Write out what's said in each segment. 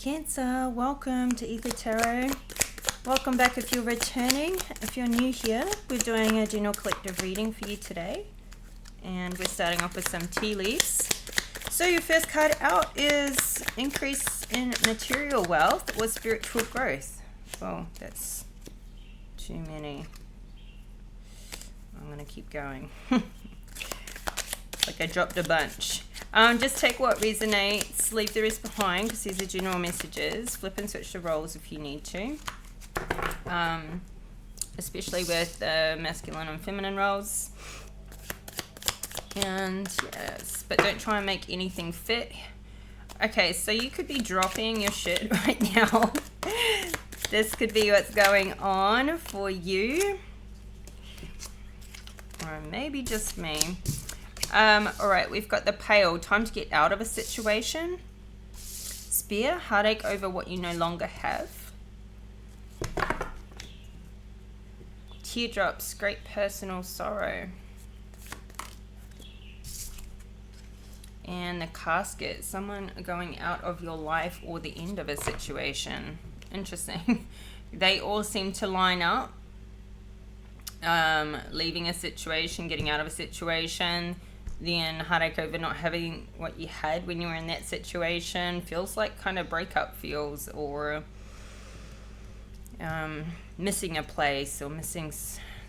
Cancer, welcome to Aether Tarot. Welcome back if you're returning. If you're new here, we're doing a general collective reading for you today. And we're starting off with some tea leaves. So your first card out is increase in material wealth or spiritual growth. Oh, that's too many. I'm going to keep going. Like I dropped a bunch. Just take what resonates, leave the rest behind because these are general messages. Flip and switch the roles if you need to. Especially with the masculine and feminine roles. And yes, but don't try and make anything fit. Okay, so you could be dropping your shit right now. This could be what's going on for you. Or maybe just me. Alright, we've got the Pale. Time to get out of a situation. Spear. Heartache over what you no longer have. Teardrops. Great personal sorrow. And the Casket. Someone going out of your life or the end of a situation. Interesting. They all seem to line up. Leaving a situation, getting out of a situation. Then heartache over not having what you had when you were in that situation. Feels like kind of breakup feels, or missing a place or missing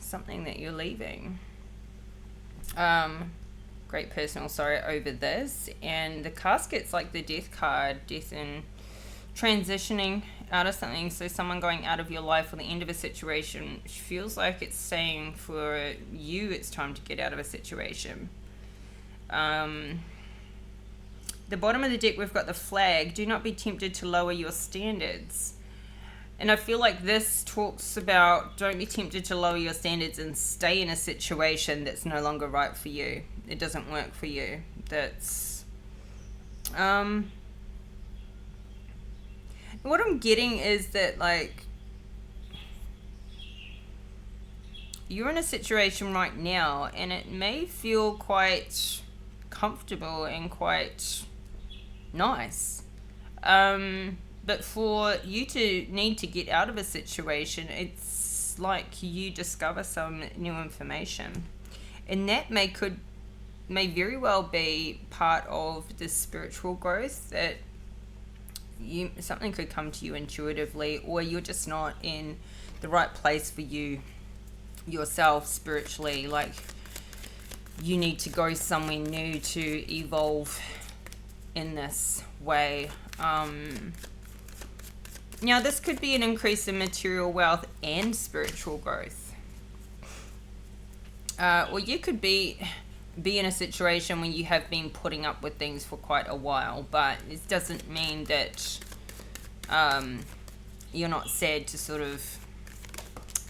something that you're leaving. Great personal sorrow over this. And the Casket's like the Death card, death and transitioning out of something. So someone going out of your life or the end of a situation feels like it's saying for you it's time to get out of a situation. The bottom of the deck, we've got the Flag. Do not be tempted to lower your standards. And I feel like this talks about don't be tempted to lower your standards and stay in a situation that's no longer right for you. It doesn't work for you. That's what I'm getting is that, like, you're in a situation right now and it may feel quite comfortable and quite nice. But for you to need to get out of a situation, it's like you discover some new information. And that may very well be part of the spiritual growth, that something could come to you intuitively, or you're just not in the right place for you yourself spiritually. Like, you need to go somewhere new to evolve in this way. Now, this could be an increase in material wealth and spiritual growth. Or you could be in a situation where you have been putting up with things for quite a while, but it doesn't mean that you're not sad to sort of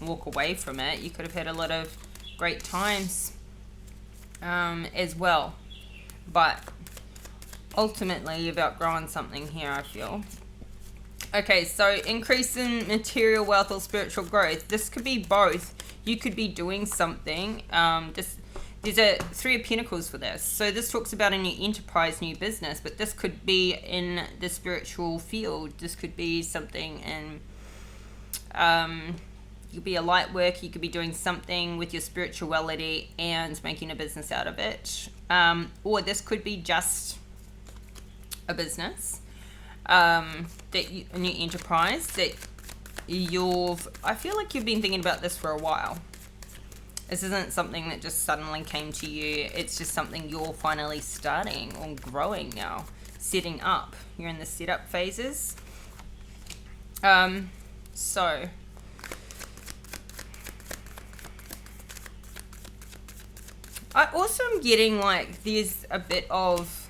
walk away from it. You could have had a lot of great times as well, but ultimately you've outgrown something here, I feel. Okay, so increase in material wealth or spiritual growth. This could be both. You could be doing something. There's a Three of Pentacles for this. So this talks about a new enterprise, new business, but this could be in the spiritual field. This could be something in, you could be a light worker. You could be doing something with your spirituality and making a business out of it. Or this could be just a business, a new enterprise that I feel like you've been thinking about this for a while. This isn't something that just suddenly came to you. It's just something you're finally starting or growing now, setting up. You're in the setup phases. So I also am getting like there's a bit of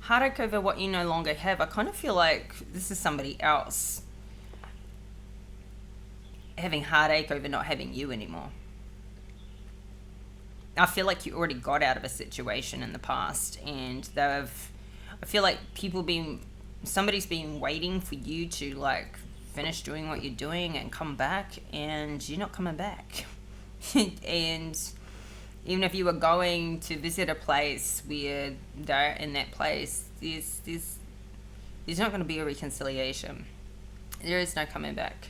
heartache over what you no longer have. I kind of feel like this is somebody else having heartache over not having you anymore. I feel like you already got out of a situation in the past, and I feel like somebody's been waiting for you to like finish doing what you're doing and come back, and you're not coming back. And even if you were going to visit a place where they're in that place, there's There's not going to be a reconciliation. There is no coming back.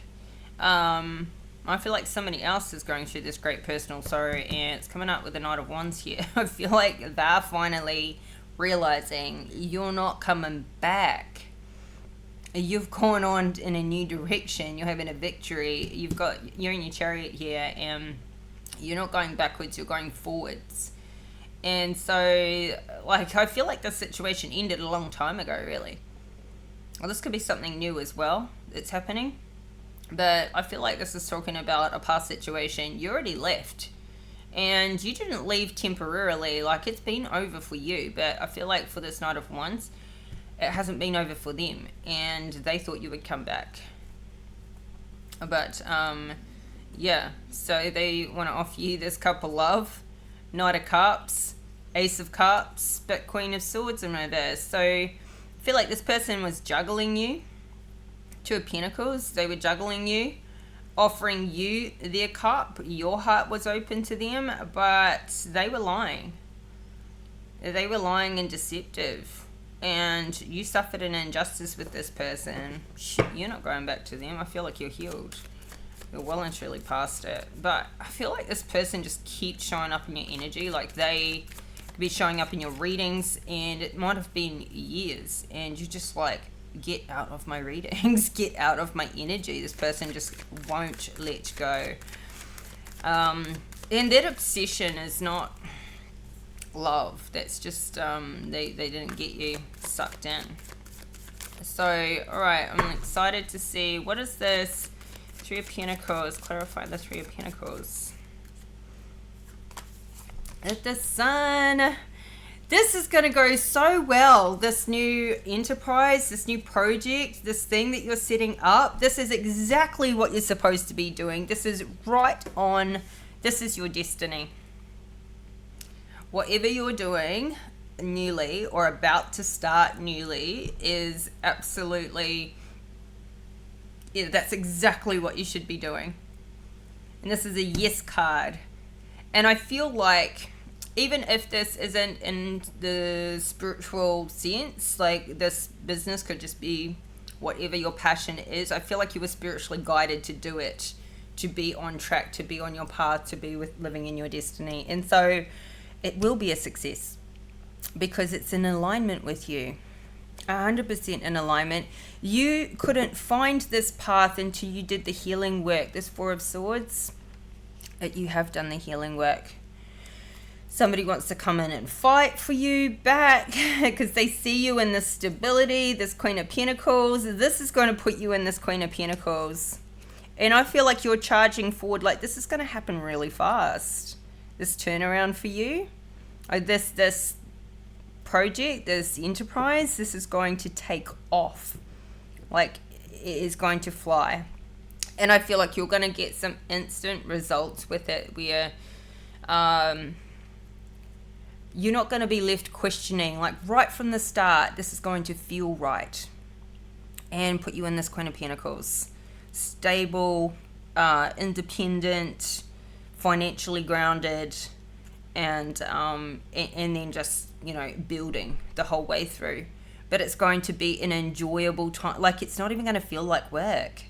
I feel like somebody else is going through this great personal sorrow, and it's coming up with the Knight of Wands here. I feel like they're finally realizing you're not coming back. You've gone on in a new direction. You're having a victory. You're in your chariot here, and you're not going backwards. You're going forwards. And so, like, I feel like this situation ended a long time ago, really. Well, this could be something new as well that's happening. But I feel like this is talking about a past situation. You already left. And you didn't leave temporarily. Like, it's been over for you. But I feel like for this Knight of Wands, it hasn't been over for them. And they thought you would come back. But, yeah. So they want to offer you this cup of love. Knight of Cups. Ace of Cups. But Queen of Swords in reverse. So I feel like this person was juggling you. Two of Pentacles, they were juggling you, offering you their cup. Your heart was open to them, but they were lying. They were lying and deceptive. And you suffered an injustice with this person. You're not going back to them. I feel like you're healed. You're well and truly past it. But I feel like this person just keeps showing up in your energy. Like they could be showing up in your readings, and it might have been years. And you're just like, get out of my readings, get out of my energy. This person just won't let go. And that obsession is not love. That's just they didn't get you sucked in. So alright, I'm excited to see what is this. Three of Pentacles. Clarify the Three of Pentacles. At the Sun. This is going to go so well, this new enterprise, this new project, this thing that you're setting up. This is exactly what you're supposed to be doing. This is right on. This is your destiny. Whatever you're doing newly or about to start newly is absolutely, yeah, that's exactly what you should be doing. And this is a yes card. And I feel like, even if this isn't in the spiritual sense, like this business could just be whatever your passion is, I feel like you were spiritually guided to do it, to be on track, to be on your path, to be with living in your destiny. And so it will be a success because it's in alignment with you. 100% in alignment. You couldn't find this path until you did the healing work. This Four of Swords, you have done the healing work. Somebody wants to come in and fight for you back because they see you in this stability, this Queen of Pentacles. This is going to put you in this Queen of Pentacles. And I feel like you're charging forward. Like this is going to happen really fast. This turnaround for you. This project, this enterprise, this is going to take off. Like it is going to fly. And I feel like you're going to get some instant results with it where you're not going to be left questioning, like right from the start, this is going to feel right and put you in this Queen of Pentacles. Stable, independent, financially grounded, and then just, you know, building the whole way through. But it's going to be an enjoyable time. Like it's not even going to feel like work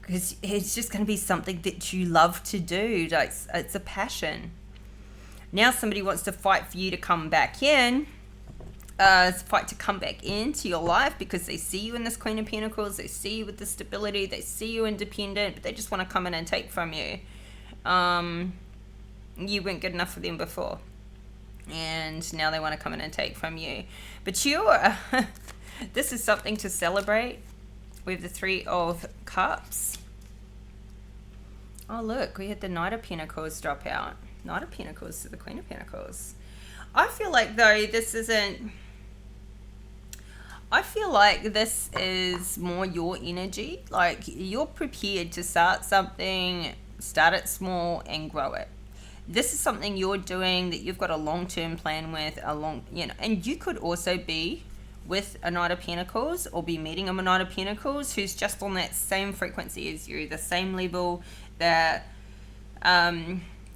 because it's just going to be something that you love to do. Like it's a passion. Now somebody wants to fight for you to come back in, fight to come back into your life because they see you in this Queen of Pentacles, they see you with the stability, they see you independent, but they just want to come in and take from you. You weren't good enough for them before, and now they want to come in and take from you. But this is something to celebrate with the Three of Cups. Oh look, we had the Knight of Pentacles drop out. Knight of Pentacles to the Queen of Pentacles. I feel like though this isn't, I feel like this is more your energy. Like you're prepared to start something, start it small and grow it. This is something you're doing that you've got a long-term plan with, and you could also be with a Knight of Pentacles or be meeting a Knight of Pentacles who's just on that same frequency as you, the same level, that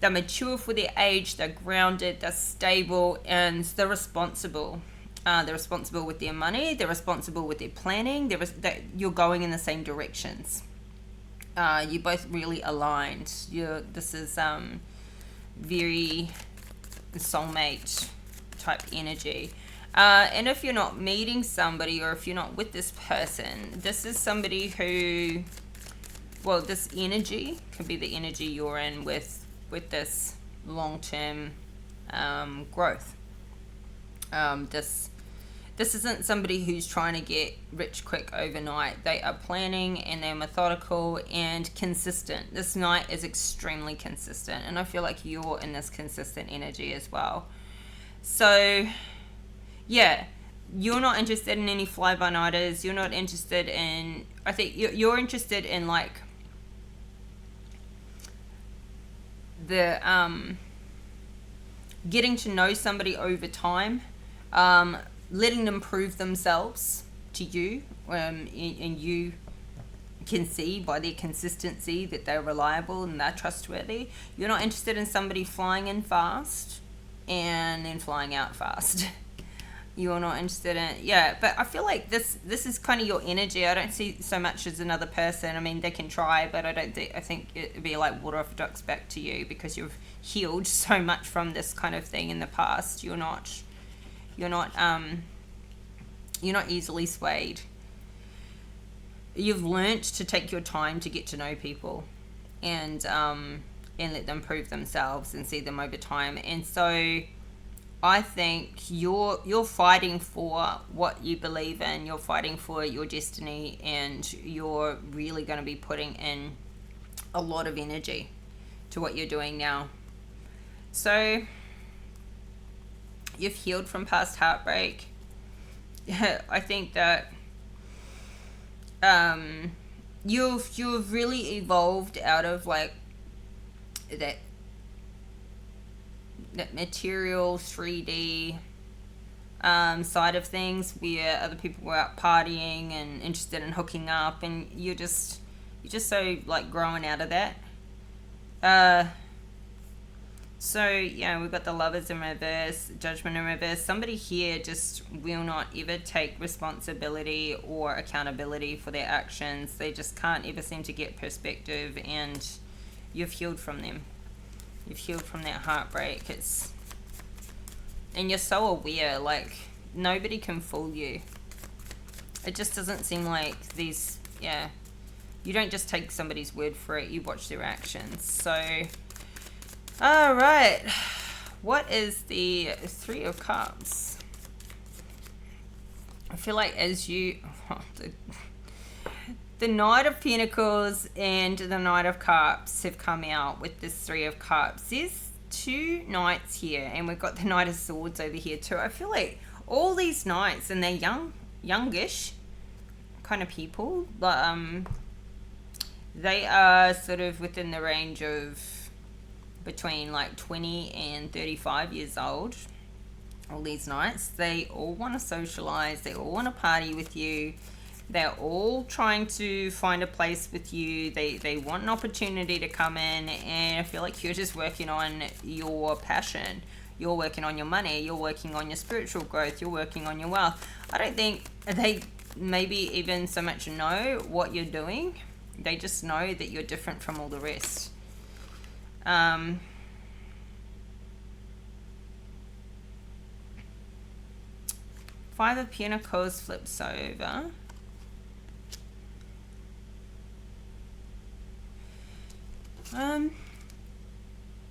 they're mature for their age, they're grounded, they're stable, and they're responsible. They're responsible with their money. They're responsible with their planning. You're going in the same directions. You're both really aligned. This is very soulmate type energy. And if you're not meeting somebody, or if you're not with this person, this is somebody who, well, this energy could be the energy you're in with this long-term growth. This isn't somebody who's trying to get rich quick overnight. They are planning, and they're methodical and consistent. This knight is extremely consistent, and I feel like you're in this consistent energy as well. So yeah, you're not interested in any fly-by-nighters. You're not interested in, I think you're interested in like the getting to know somebody over time, letting them prove themselves to you, and you can see by their consistency that they're reliable and they're trustworthy. You're not interested in somebody flying in fast and then flying out fast. You're not interested in, yeah, but I feel like this is kind of your energy. I don't see so much as another person. I mean, they can try, but I think it'd be like water off a duck's back to you, because you've healed so much from this kind of thing in the past. You're not easily swayed. You've learnt to take your time to get to know people, and let them prove themselves and see them over time. And so I think you're fighting for what you believe in. You're fighting for your destiny, and you're really going to be putting in a lot of energy to what you're doing now. So you've healed from past heartbreak. I think that you've really evolved out of like that material 3D side of things, where other people were out partying and interested in hooking up, and you're just so like growing out of that. So yeah, we've got the Lovers in reverse, Judgment in reverse. Somebody here just will not ever take responsibility or accountability for their actions. They just can't ever seem to get perspective, and you've healed from them. You've healed from that heartbreak. And you're so aware, like nobody can fool you. It just doesn't seem like these, yeah. You don't just take somebody's word for it, you watch their actions. So, all right. What is the Three of Cups? I feel like as you... the Knight of Pentacles and the Knight of Cups have come out with this Three of Cups. There's two knights here, and we've got the Knight of Swords over here too. I feel like all these knights, and they're youngish kind of people, but they are sort of within the range of between like 20 and 35 years old. All these knights, they all want to socialize, they all want to party with you. They're all trying to find a place with you. They want an opportunity to come in, and I feel like you're just working on your passion. You're working on your money. You're working on your spiritual growth. You're working on your wealth. I don't think they maybe even so much know what you're doing. They just know that you're different from all the rest. Five of Pentacles flips over.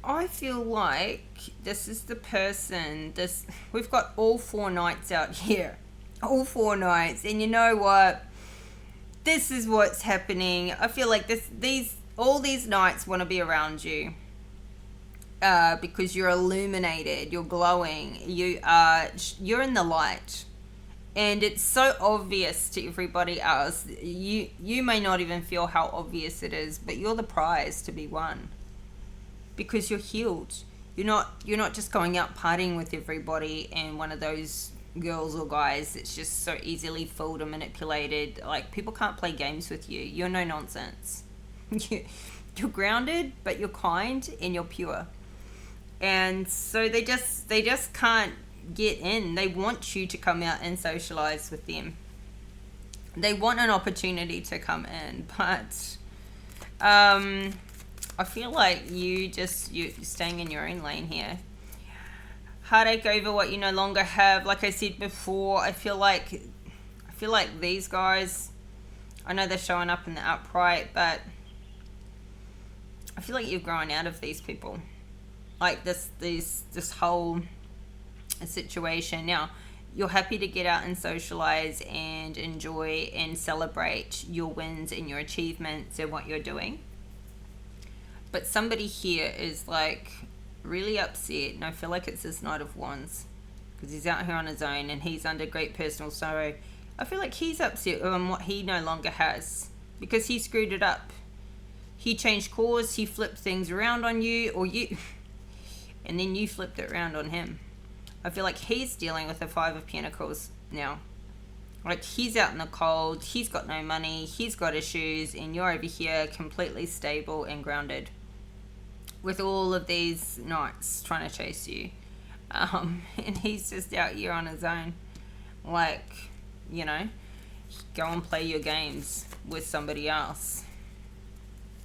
I feel like this is the person, we've got all four knights out here. All four knights. And you know what? This is what's happening. I feel like all these knights want to be around you. Because you're illuminated, you're glowing, you're in the light. And it's so obvious to everybody else. You may not even feel how obvious it is, but you're the prize to be won. Because you're healed. You're not just going out partying with everybody and one of those girls or guys that's just so easily fooled or manipulated. Like, people can't play games with you. You're no nonsense. You're grounded, but you're kind and you're pure. And so they just can't get in. They want you to come out and socialize with them. They want an opportunity to come in, but I feel like you're staying in your own lane here. Heartache over what you no longer have. Like I said before, I feel like these guys, I know they're showing up in the upright, but I feel like you've grown out of these people. Like this whole situation. Now, you're happy to get out and socialize and enjoy and celebrate your wins and your achievements and what you're doing. But somebody here is like really upset, and I feel like it's this Knight of Wands, because he's out here on his own and he's under great personal sorrow. I feel like he's upset on what he no longer has, because he screwed it up. He changed course, he flipped things around on you, or you, and then you flipped it around on him. I feel like he's dealing with the Five of Pentacles now. Like, he's out in the cold, he's got no money, he's got issues, and you're over here completely stable and grounded, with all of these knights trying to chase you. And he's just out here on his own. Like, you know, go and play your games with somebody else.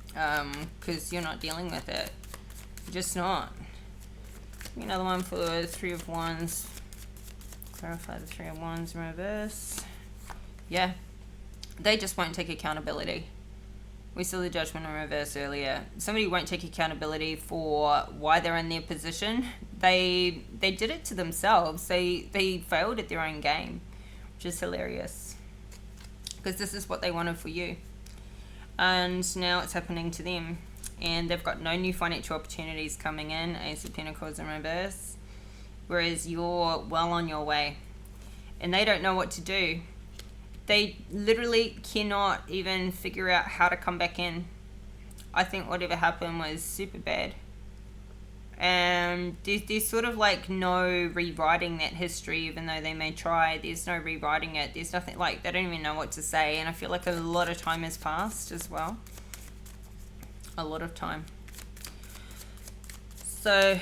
Because you're not dealing with it. You're just not. Another one for the Three of Wands. Clarify the Three of Wands in reverse. Yeah. They just won't take accountability. We saw the Judgment in reverse earlier. Somebody won't take accountability for why they're in their position. They did it to themselves. They failed at their own game, which is hilarious, because this is what they wanted for you, and now it's happening to them, and they've got no new financial opportunities coming in. Ace of Pentacles in reverse, whereas you're well on your way, and they don't know what to do. They literally cannot even figure out how to come back in. I think whatever happened was super bad. And there's sort of like no rewriting that history, even though they may try. There's no rewriting it. There's nothing, like, they don't even know what to say. And I feel like a lot of time has passed as well. A lot of time. So,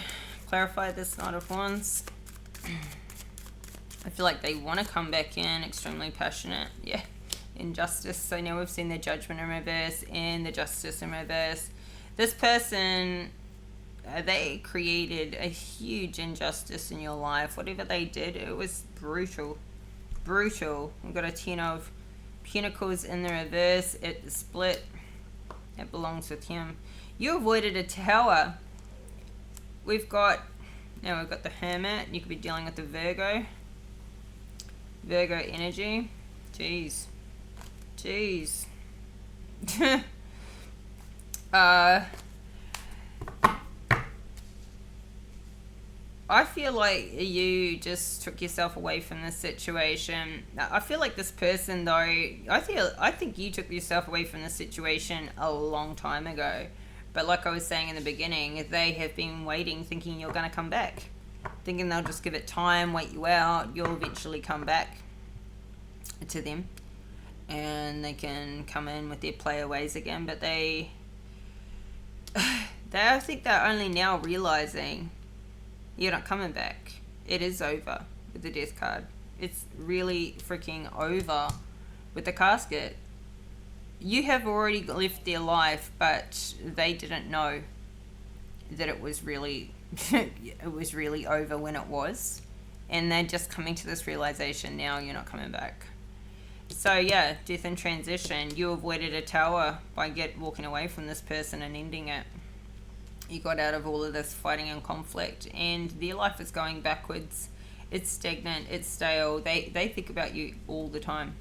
clarify this Knight of Wands. I feel like they want to come back in, extremely passionate. Yeah, injustice. So now we've seen the Judgment in reverse and the Justice in reverse. This person, they created a huge injustice in your life. Whatever they did, it was brutal. Brutal. We've got a Ten of Pentacles in the reverse at the split. It belongs with him. You avoided a Tower. We've got the Hermit. You could be dealing with the Virgo energy. Jeez. I feel like you just took yourself away from this situation. I feel like this person, though, I think you took yourself away from this situation a long time ago. But like I was saying in the beginning, they have been waiting, thinking you're going to come back. Thinking they'll just give it time, wait you out, you'll eventually come back to them. And they can come in with their player ways again. But I think they're only now realizing you're not coming back. It is over with the Death card. It's really freaking over with the casket. You have already lived their life, but they didn't know that it was really it was really over when it was, and they're just coming to this realization now. You're not coming back. So yeah, death and transition. You avoided a Tower by walking away from this person and ending it. You got out of all of this fighting and conflict, and their life is going backwards. It's stagnant, it's stale. They think about you all the time.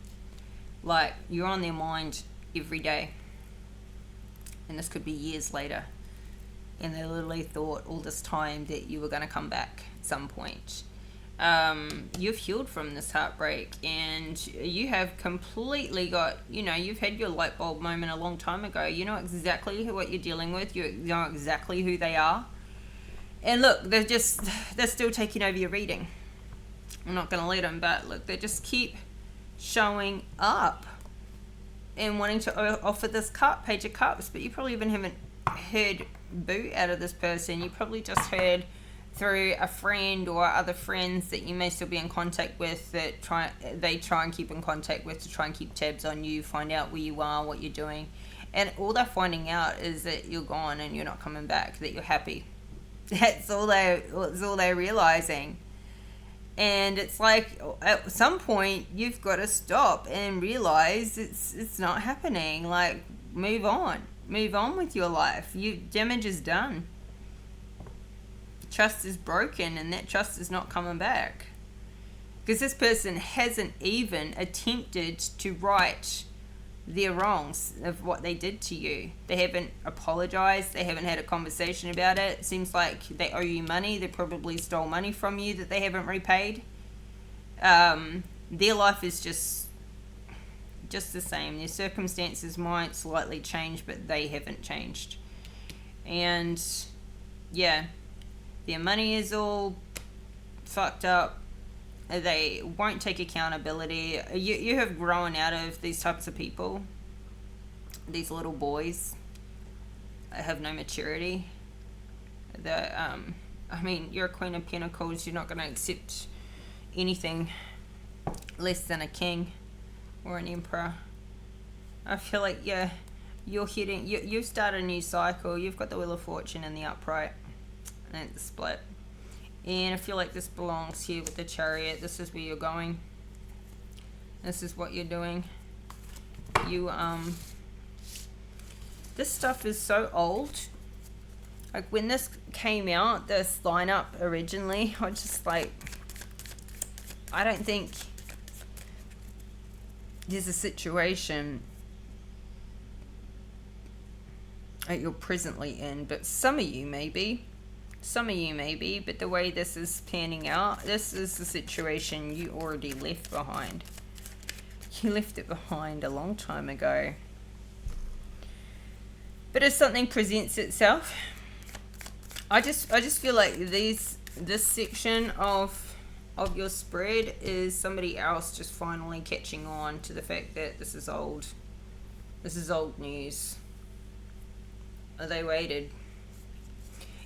Like, you're on their mind every day. And this could be years later. And they literally thought all this time that you were going to come back at some point. You've healed from this heartbreak, and you have completely got, you've had your light bulb moment a long time ago. You know exactly what you're dealing with. You know exactly who they are. And look, they're still taking over your reading. I'm not going to let them, but look, they just keep showing up and wanting to offer this Page of Cups, but you probably even haven't heard boo out of this person. You probably just heard through a friend or other friends that you may still be in contact with, that they try and keep in contact with to try and keep tabs on you, find out where you are, what you're doing. And all they're finding out is that you're gone and you're not coming back, that you're happy. That's all they're realizing. And it's like, at some point you've got to stop and realize it's not happening. Like, move on with your life. Damage is done. Trust is broken, and that trust is not coming back, because this person hasn't even attempted to right their wrongs of what they did to you. They haven't apologized. They haven't had a conversation about it. It seems like they owe you money. They probably stole money from you that they haven't repaid. Their life is just the same. Their circumstances might slightly change, but they haven't changed. And yeah, their money is all fucked up. They won't take accountability. You have grown out of these types of people. These little boys have no maturity. You're a Queen of Pentacles. You're not going to accept anything less than a king or an emperor. I feel like you've started a new cycle. You've got the Wheel of Fortune in the upright and the split. And I feel like this belongs here with the Chariot. This is where you're going. This is what you're doing. This stuff is so old. Like, when this came out, this lineup originally, I was just like, I don't think there's a situation that you're presently in, but some of you maybe, but the way this is panning out, this is the situation you already left behind. You left it behind a long time ago. But if something presents itself, I just feel like this section of your spread is somebody else just finally catching on to the fact that this is old. This is old news. They waited.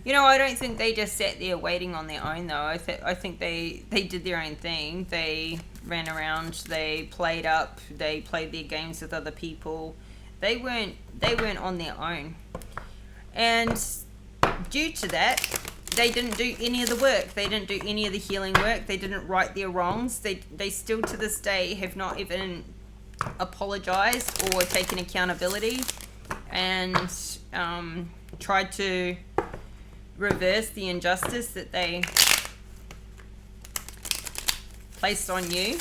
I don't think they just sat there waiting on their own, though. I think they did their own thing. They ran around. They played up. They played their games with other people. They weren't on their own. And due to that, they didn't do any of the work. They didn't do any of the healing work. They didn't right their wrongs. They still to this day have not even apologized or taken accountability, and tried to reverse the injustice that they placed on you.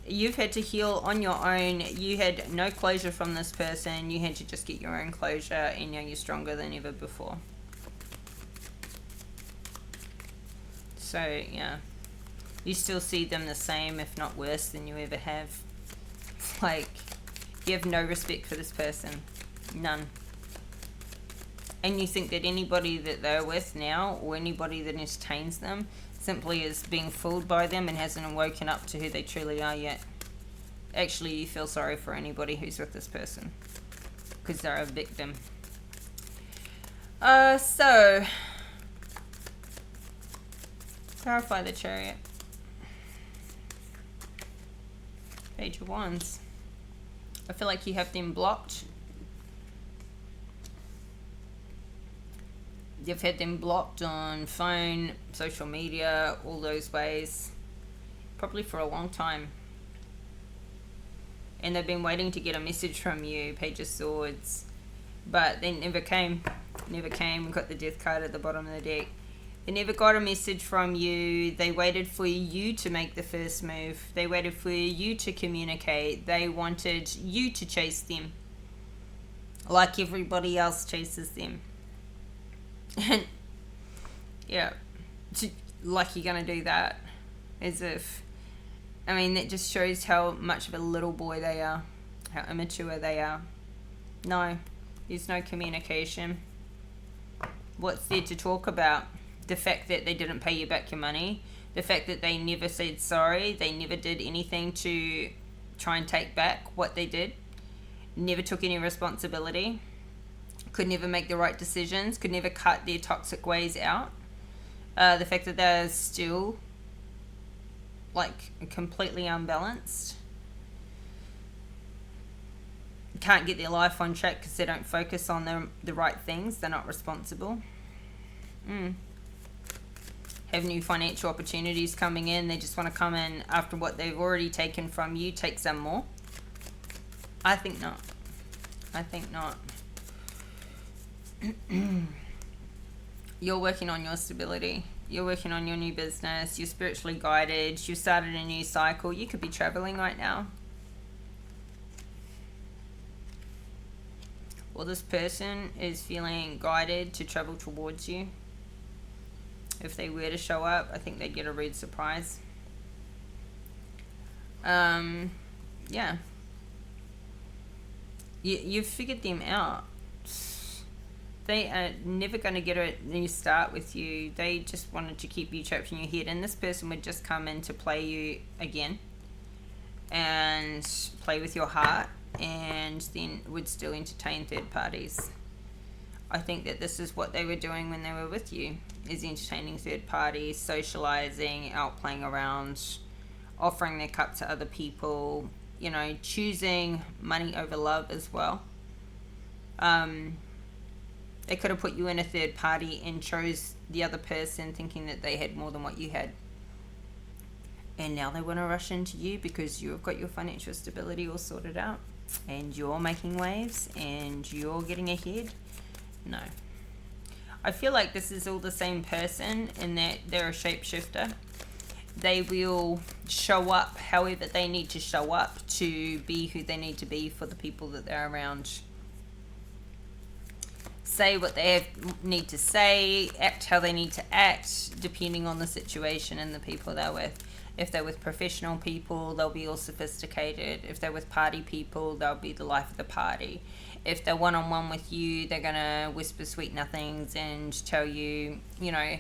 You've had to heal on your own. You had no closure from this person. You had to just get your own closure, and now you're stronger than ever before. So, yeah. You still see them the same, if not worse, than you ever have. Like, you have no respect for this person. None. And you think that anybody that they're with now, or anybody that entertains them, simply is being fooled by them and hasn't woken up to who they truly are yet. Actually, you feel sorry for anybody who's with this person, because they're a victim. So clarify the Chariot. Page of Wands. I feel like you have them blocked. You've had them blocked on phone, social media, all those ways, probably for a long time. And they've been waiting to get a message from you, Page of Swords, but they never came. We've got the Death card at the bottom of the deck. They never got a message from you. They waited for you to make the first move. They waited for you to communicate. They wanted you to chase them, like everybody else chases them. And yeah, like you're gonna do that, as if, that just shows how much of a little boy they are, how immature they are. No, there's no communication. What's there to talk about? The fact that they didn't pay you back your money, the fact that they never said sorry, they never did anything to try and take back what they did, never took any responsibility. could never make the right decisions, could never cut their toxic ways out. The fact that they're still like completely unbalanced, can't get their life on track because they don't focus on the right things, they're not responsible. Have new financial opportunities coming in, they just want to come in after what they've already taken from you, take some more. I think not. You're working on your stability. You're working on your new business. You're spiritually guided. You started a new cycle. You could be traveling right now. Or this person is feeling guided to travel towards you. If they were to show up, I think they'd get a rude surprise. Yeah. You've figured them out. They are never going to get a new start with you. They just wanted to keep you trapped in your head. And this person would just come in to play you again. And play with your heart. And then would still entertain third parties. I think that this is what they were doing when they were with you. Is entertaining third parties, socializing, out playing around, offering their cup to other people. You know, choosing money over love as well. They could have put you in a third party and chose the other person thinking that they had more than what you had. And now they want to rush into you because you've got your financial stability all sorted out. And you're making waves and you're getting ahead. No. I feel like this is all the same person in that they're a shapeshifter. They will show up however they need to show up to be who they need to be for the people that they're around. Say what they need to say, act how they need to act, depending on the situation and the people they're with. If they're with professional people, they'll be all sophisticated. If they're with party people, they'll be the life of the party. If they're one-on-one with you, they're going to whisper sweet nothings and tell you, you know,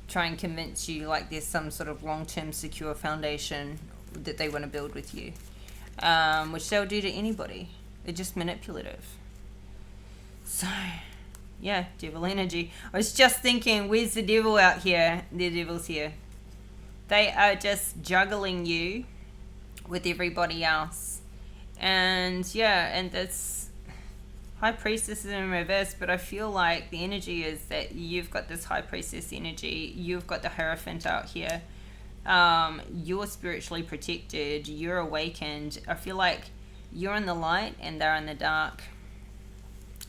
try and convince you like there's some sort of long-term secure foundation that they want to build with you, which they'll do to anybody. They're just manipulative. So, yeah, devil energy. I was just thinking, where's the devil out here? The devil's here. They are just juggling you with everybody else. And, yeah, and this High Priestess is in reverse, but I feel like the energy is that you've got this High Priestess energy. You've got the Hierophant out here. You're spiritually protected. You're awakened. I feel like you're in the light and they're in the dark.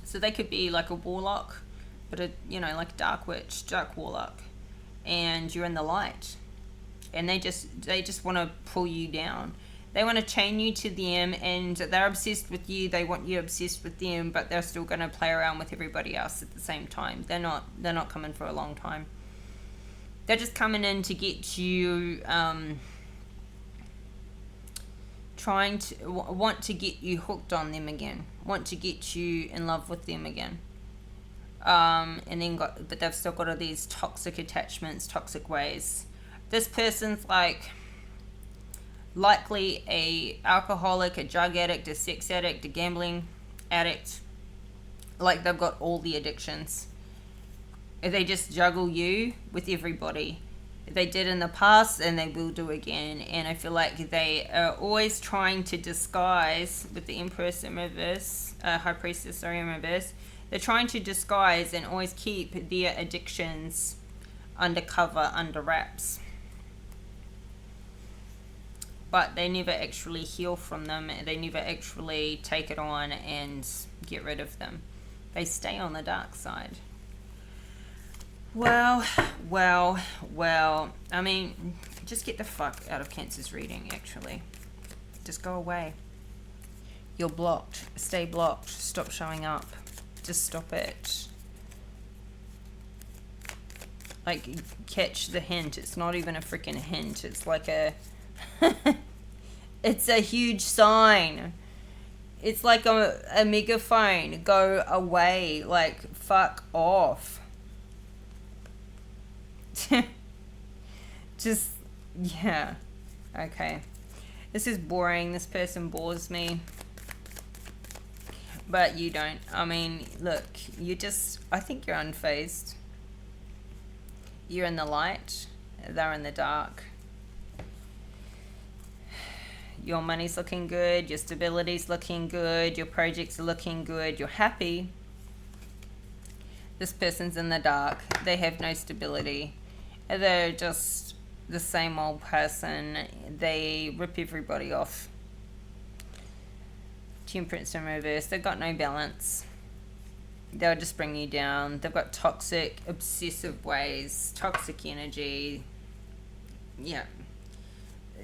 So they could be like a warlock, but like a dark witch, dark warlock. And you're in the light. And they just want to pull you down. They want to chain you to them, and they're obsessed with you. They want you obsessed with them, but they're still going to play around with everybody else at the same time. They're not coming for a long time. They're just coming in to get you, want to get you hooked on them again. Want to get you in love with them again. But they've still got all these toxic attachments, toxic ways. This person's likely a alcoholic, a drug addict, a sex addict, a gambling addict. Like they've got all the addictions. They just juggle you with everybody. They did in the past and they will do again. And I feel like they are always trying to disguise with the Empress in reverse, High Priestess, in reverse. They're trying to disguise and always keep their addictions undercover, under wraps. But they never actually heal from them. They never actually take it on and get rid of them. They stay on the dark side. Well. I mean, just get the fuck out of Cancer's reading, actually. Just go away. You're blocked. Stay blocked. Stop showing up. Just stop it. Like, catch the hint. It's not even a freaking hint. It's like a... It's a huge sign. It's like a megaphone. Go away. Like, fuck off. Just, yeah. Okay. This is boring. This person bores me. But you don't. I mean, look, I think you're unfazed. You're in the light, they're in the dark. Your money's looking good, your stability's looking good, your projects are looking good, you're happy. This person's in the dark, they have no stability. They're just the same old person. They rip everybody off. Temperance in reverse, they've got no balance. They'll just bring you down. They've got toxic, obsessive ways, toxic energy. Yeah.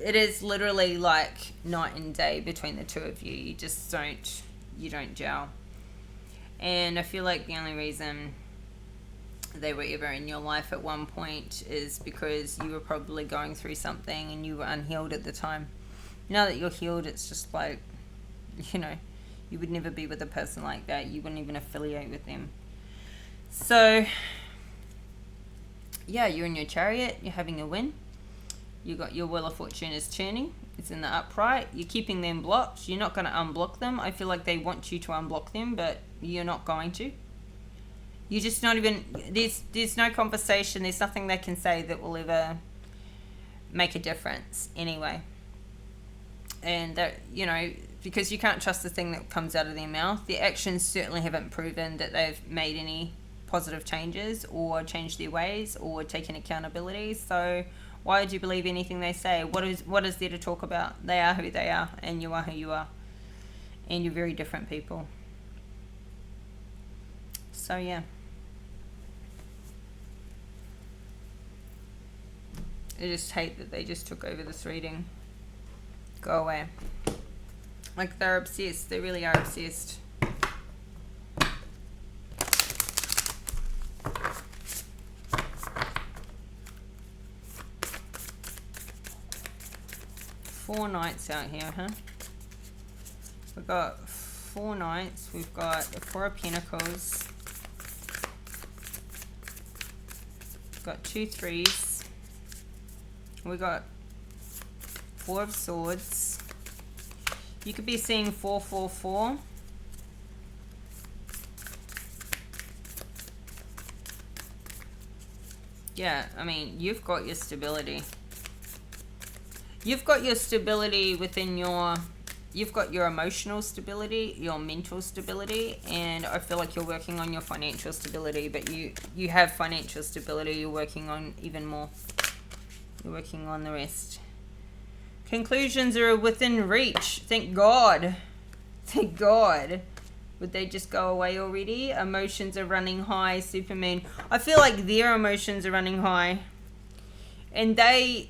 It is literally like night and day between the two of you. You don't gel. And I feel like the only reason they were ever in your life at one point is because you were probably going through something and you were unhealed at the time. Now that you're healed, it's just like, you would never be with a person like that. You wouldn't even affiliate with them. So, yeah, you're in your chariot. You're having a win. You got your Wheel of Fortune is turning. It's in the upright. You're keeping them blocked. You're not going to unblock them. I feel like they want you to unblock them, but you're not going to. You're just not even... There's no conversation. There's nothing they can say that will ever make a difference anyway. And, that, because you can't trust the thing that comes out of their mouth. Their actions certainly haven't proven that they've made any positive changes or changed their ways or taken accountability. So... why would you believe anything they say? What is there to talk about? They are who they are, and you are who you are. And you're very different people. So, yeah. I just hate that they just took over this reading. Go away. Like, they're obsessed. They really are obsessed. Four knights out here, huh? We've got 4 knights. We've got the 4 of Pentacles. We've got 2 threes. We got 4 of Swords. You could be seeing 444. Yeah, I mean, you've got your stability. You've got your stability within you've got your emotional stability, your mental stability, and I feel like you're working on your financial stability, but you have financial stability, you're working on even more. You're working on the rest. Conclusions are within reach. Thank God. Thank God. Would they just go away already? Emotions are running high, Superman. I feel like their emotions are running high. And they...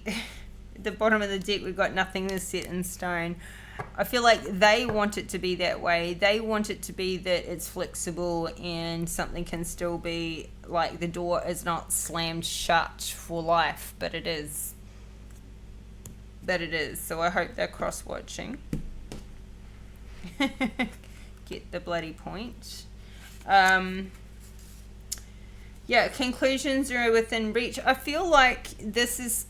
at the bottom of the deck, we've got nothing is set in stone. I feel like they want it to be that way. They want it to be that it's flexible and something can still be, like, the door is not slammed shut for life, but it is. But it is. So I hope they're cross-watching. Get the bloody point. Yeah, conclusions are within reach. I feel like this is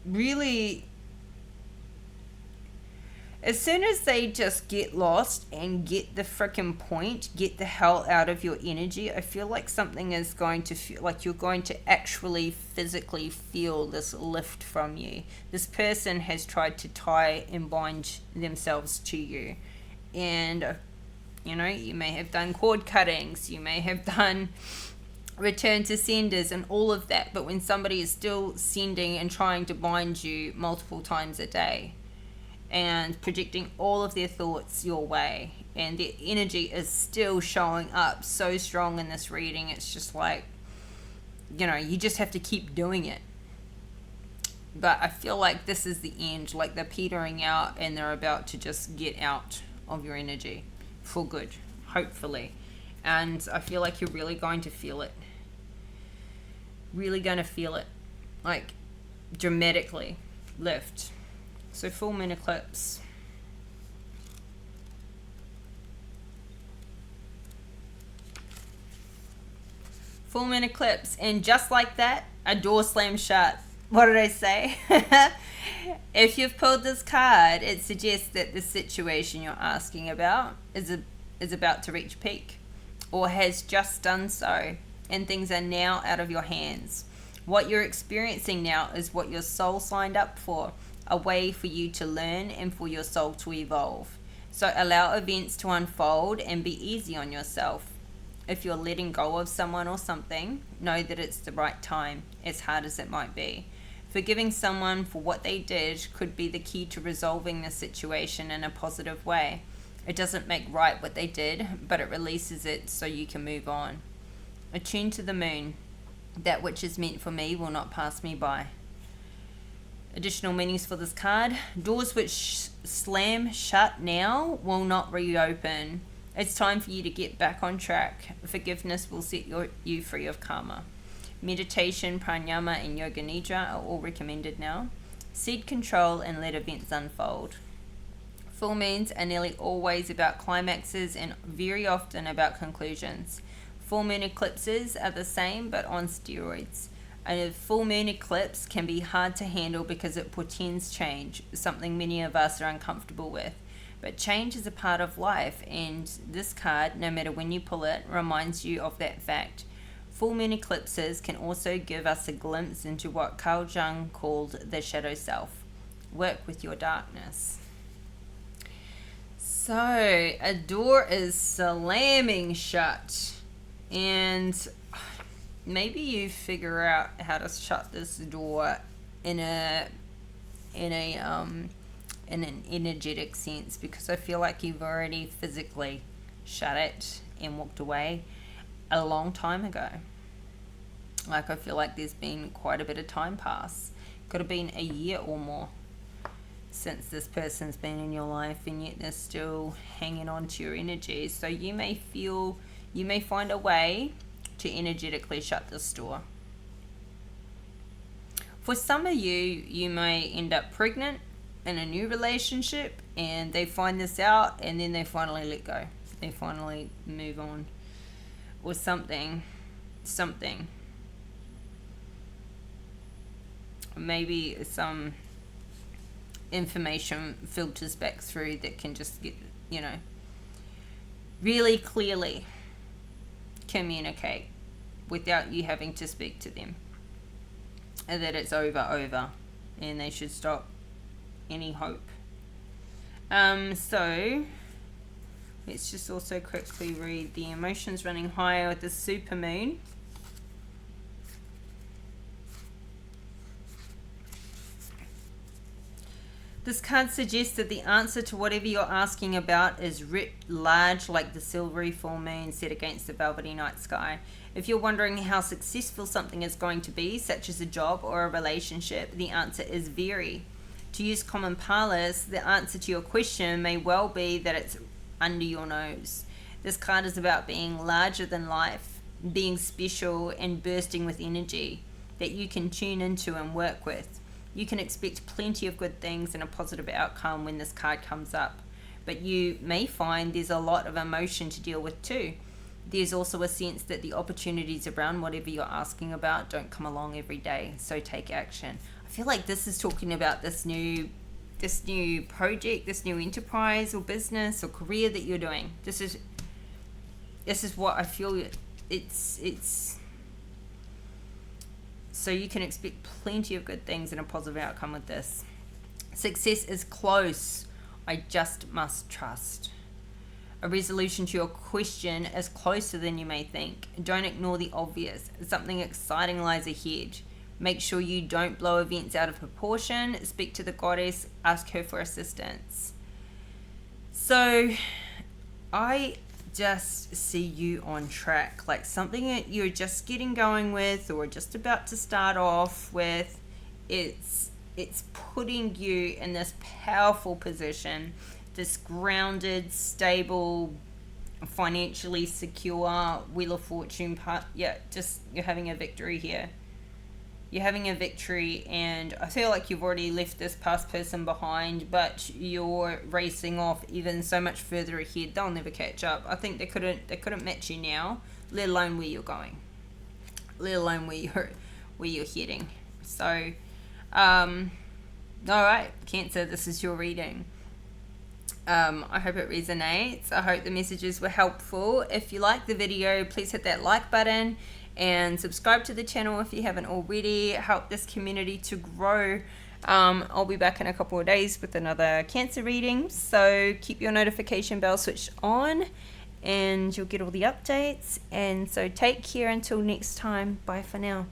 really, as soon as they just get lost and get the frickin' point, get the hell out of your energy, I feel like something is going to feel like you're going to actually physically feel this lift from you. This person has tried to tie and bind themselves to you, and you may have done cord cuttings, you may have done return to senders and all of that, but when somebody is still sending and trying to bind you multiple times a day and projecting all of their thoughts your way, and their energy is still showing up so strong in this reading, it's just like, you just have to keep doing it. But I feel like this is the end, like they're petering out and they're about to just get out of your energy for good, hopefully. And I feel like you're really going to feel it. Really going to feel it. Like, dramatically lift. So, full moon eclipse. Full moon eclipse. And just like that, a door slams shut. What did I say? If you've pulled this card, it suggests that the situation you're asking about is is about to reach peak or has just done so, and things are now out of your hands. What you're experiencing now is what your soul signed up for, a way for you to learn and for your soul to evolve. So allow events to unfold and be easy on yourself. If you're letting go of someone or something, know that it's the right time, as hard as it might be. Forgiving someone for what they did could be the key to resolving the situation in a positive way. It doesn't make right what they did, but it releases it so you can move on. Attune to the moon. That which is meant for me will not pass me by. Additional meanings for this card. Doors which slam shut now will not reopen. It's time for you to get back on track. Forgiveness will set you free of karma. Meditation, pranayama, and yoga nidra are all recommended now. Seed control and let events unfold. Full moons are nearly always about climaxes and very often about conclusions. Full moon eclipses are the same but on steroids. A full moon eclipse can be hard to handle because it portends change, something many of us are uncomfortable with. But change is a part of life, and this card, no matter when you pull it, reminds you of that fact. Full moon eclipses can also give us a glimpse into what Carl Jung called the shadow self. Work with your darkness. So, a door is slamming shut, and maybe you figure out how to shut this door in an energetic sense, because I feel like you've already physically shut it and walked away a long time ago. Like, I feel like there's been quite a bit of time pass. Could have been a year or more since this person's been in your life, and yet they're still hanging on to your energy. So you may find a way to energetically shut this door. For some of you, you may end up pregnant in a new relationship, and they find this out, and then they finally let go. They finally move on. Or something. Maybe some information filters back through that can just get, really clearly communicate without you having to speak to them. And that it's over, and they should stop any hope. So let's just also quickly read the emotions running higher with the supermoon. This card suggests that the answer to whatever you're asking about is writ large like the silvery full moon set against the velvety night sky. If you're wondering how successful something is going to be, such as a job or a relationship, the answer is very. To use common parlance, the answer to your question may well be that it's under your nose. This card is about being larger than life, being special and bursting with energy that you can tune into and work with. You can expect plenty of good things and a positive outcome when this card comes up, but you may find there's a lot of emotion to deal with too. There's also a sense that the opportunities around whatever you're asking about don't come along every day, so take action. I feel like this is talking about this new project, this new enterprise or business or career that you're doing. This is what I feel it's so you can expect plenty of good things and a positive outcome with this. Success is close. I just must trust. A resolution to your question is closer than you may think. Don't ignore the obvious. Something exciting lies ahead. Make sure you don't blow events out of proportion. Speak to the goddess. Ask her for assistance. So, I just see you on track, like something that you're just getting going with or just about to start off with. It's putting you in this powerful position, this grounded, stable, financially secure Wheel of Fortune part. Yeah, just you're having a victory here. You're having a victory, and I feel like you've already left this past person behind, but you're racing off even so much further ahead. They'll never catch up. I think they couldn't match you now, let alone where you're going, let alone where you're heading. So, all right, Cancer, this is your reading. I hope it resonates. I hope the messages were helpful. If you like the video, please hit that like button and subscribe to the channel if you haven't already. Help this community to grow. I'll be back in a couple of days with another Cancer reading, so keep your notification bell switched on and you'll get all the updates. And so take care until next time. Bye for now.